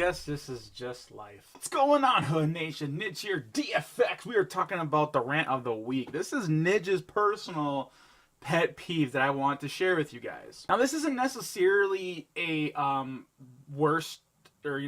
guess this is just life. What's going on, Hood Nation? Nidge here, DFX. We are talking about the rant of the week. This is Nidge's personal pet peeve that I want to share with you guys. Now, this isn't necessarily a worst or,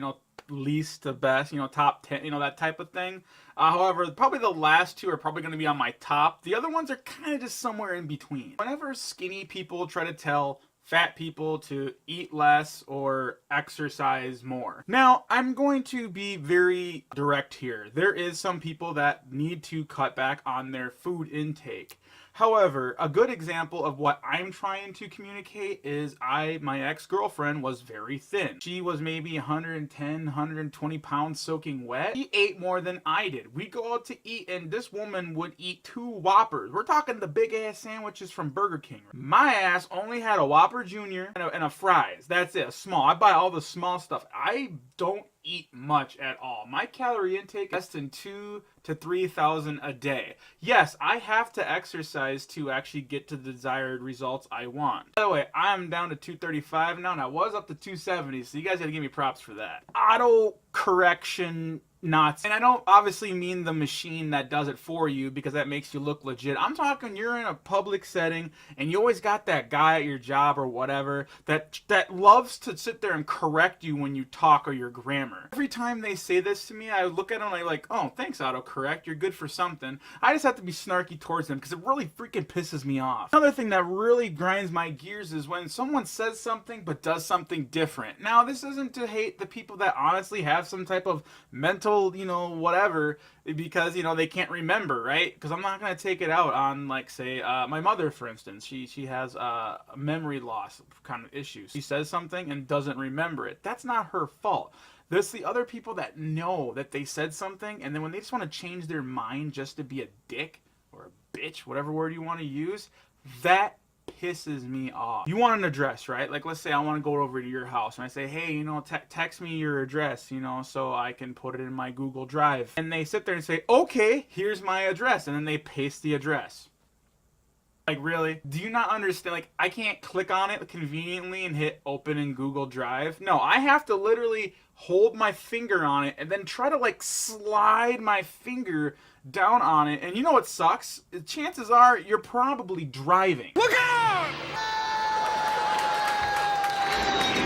least to best, top 10, that type of thing. However, probably the last two are probably going to be on my top. The other ones are kind of just somewhere in between. Whenever skinny people try to tell fat people to eat less or exercise more. Now, I'm going to be very direct here. There is some people that need to cut back on their food intake. However, a good example of what I'm trying to communicate is my ex-girlfriend was very thin. She was maybe 110, 120 pounds soaking wet. She ate more than I did. We go out to eat and this woman would eat 2 Whoppers. We're talking the big ass sandwiches from Burger King. My ass only had a Whopper Jr. and a fries. That's it, small. I buy all the small stuff. I don't eat much at all. My calorie intake less than 2,000 to 3,000 a day. Yes, I have to exercise to actually get to the desired results I want. By the way, I'm down to 235 now, and I was up to 270, so you guys gotta give me props for that. Auto correction nuts. And I don't obviously mean the machine that does it for you because that makes you look legit. I'm talking you're in a public setting and you always got that guy at your job or whatever that loves to sit there and correct you when you talk or your grammar. Every time they say this to me, I look at them and I'm like, oh, thanks autocorrect, you're good for something. I just have to be snarky towards them because it really freaking pisses me off. Another thing that really grinds my gears is when someone says something but does something different. Now, this isn't to hate the people that honestly have some type of mental whatever, because they can't remember, right? Because I'm not going to take it out on, like, say my mother, for instance. She has memory loss kind of issues. She says something and doesn't remember it. That's not her fault. There's the other people that know that they said something, and then when they just want to change their mind just to be a dick or a bitch, whatever word you want to use, that pisses me off. You want an address, right? Like, let's say I want to go over to your house and I say, hey, text me your address, so I can put it in my Google Drive. And they sit there and say, okay, here's my address. And then they paste the address. Like, really? Do you not understand? Like, I can't click on it conveniently and hit open in Google Drive. No, I have to literally hold my finger on it and then try to, like, slide my finger down on it. And you know what sucks? Chances are you're probably driving. Look out!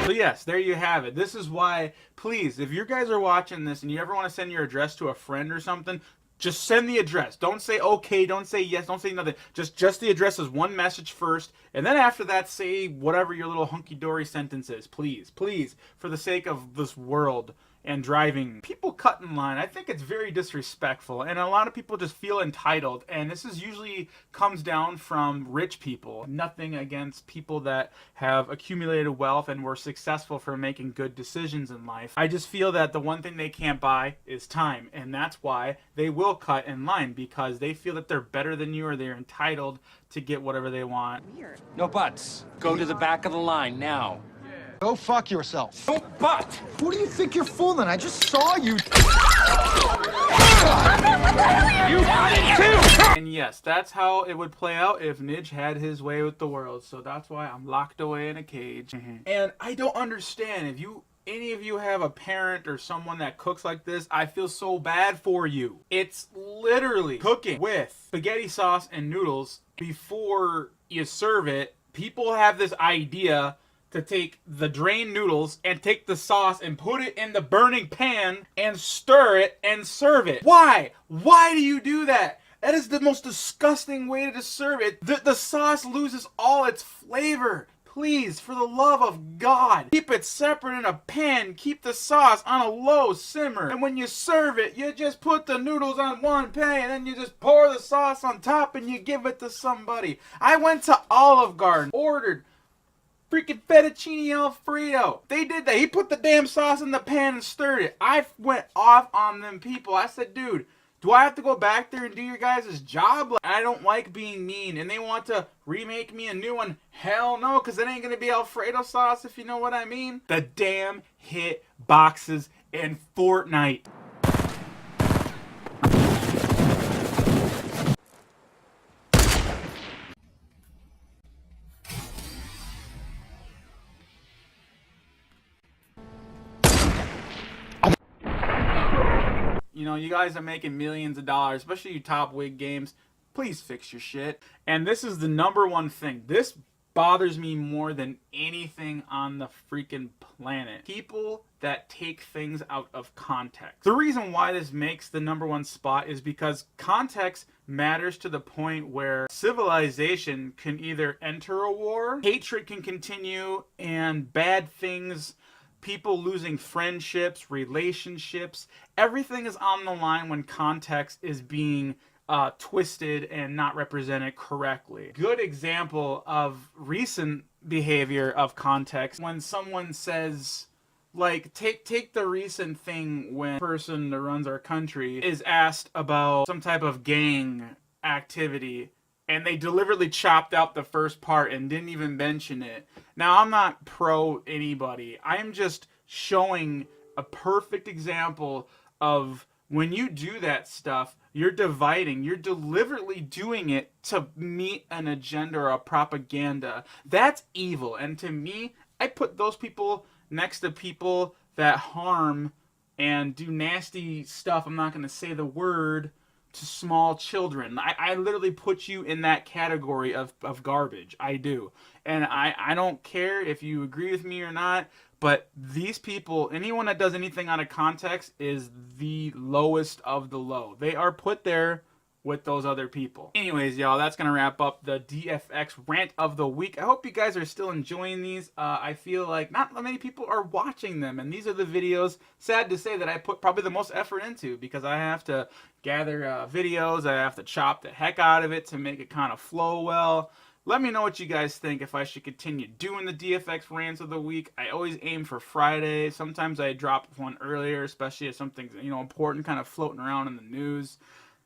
So yes, there you have it. This is why, please, if you guys are watching this and you ever want to send your address to a friend or something, just send the address. Don't say okay, don't say yes, don't say nothing. Just the address is one message first, and then after that, say whatever your little hunky-dory sentence is. Please, please, for the sake of this world and driving. People cut in line. I think it's very disrespectful, and a lot of people just feel entitled, and this is usually comes down from rich people. Nothing against people that have accumulated wealth and were successful for making good decisions in life. I just feel that the one thing they can't buy is time, and that's why they will cut in line, because they feel that they're better than you or they're entitled to get whatever they want. Weird. No buts. Go to the back of the line now. Go fuck yourself. No but. Who do you think you're fooling? I just saw you. You got it too! And yes, that's how it would play out if Nidge had his way with the world. So that's why I'm locked away in a cage. And I don't understand if any of you have a parent or someone that cooks like this, I feel so bad for you. It's literally cooking with spaghetti sauce and noodles before you serve it. People have this idea to take the drained noodles and take the sauce and put it in the burning pan and stir it and serve it. Why? Why do you do that? That is the most disgusting way to serve it. The sauce loses all its flavor. Please, for the love of God, keep it separate in a pan. Keep the sauce on a low simmer. And when you serve it, you just put the noodles on one pan and then you just pour the sauce on top and you give it to somebody. I went to Olive Garden, ordered freaking fettuccine Alfredo. They did that. He put the damn sauce in the pan and stirred it. I went off on them people. I said, dude, do I have to go back there and do your guys' job? Like, I don't like being mean. And they want to remake me a new one. Hell no, because it ain't going to be Alfredo sauce, if you know what I mean. The damn hit boxes in Fortnite. You know, you guys are making millions of dollars, especially you top wig games. Please fix your shit. And this is the number one thing. This bothers me more than anything on the freaking planet. People that take things out of context. The reason why this makes the number one spot is because context matters to the point where civilization can either enter a war, hatred can continue, and bad things, people losing friendships, relationships, everything is on the line when context is being twisted and not represented correctly. Good example of recent behavior of context when someone says, like, take the recent thing when a person that runs our country is asked about some type of gang activity and they deliberately chopped out the first part and didn't even mention it. Now, I'm not pro anybody. I'm just showing a perfect example of when you do that stuff, you're dividing. You're deliberately doing it to meet an agenda or a propaganda. That's evil. And to me, I put those people next to people that harm and do nasty stuff. I'm not going to say the word, to small children. I literally put you in that category of garbage. I do. And I don't care if you agree with me or not, but these people, anyone that does anything out of context is the lowest of the low. They are put there with those other people. Anyways, y'all, that's going to wrap up the DFX rant of the week. I hope you guys are still enjoying these. I feel like not many people are watching them, and these are the videos, sad to say, that I put probably the most effort into because I have to gather videos. I have to chop the heck out of it to make it kind of flow well. Let me know what you guys think, if I should continue doing the DFX rants of the week. I always aim for Friday. Sometimes I drop one earlier, especially if something's, you know, important kind of floating around in the news.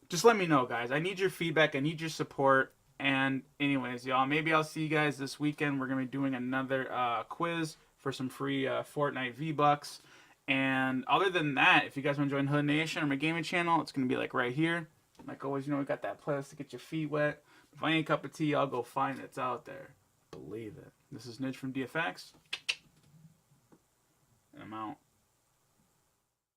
Just let me know, guys. I need your feedback. I need your support. And anyways, y'all, maybe I'll see you guys this weekend. We're going to be doing another quiz for some free Fortnite V-Bucks. And other than that, if you guys want to join Hood Nation or my gaming channel, it's going to be like right here. Like always, you know, we got that playlist to get your feet wet. If I ain't a cup of tea, I'll go find it. It's out there. Believe it. This is Nidge from DFX. And I'm out.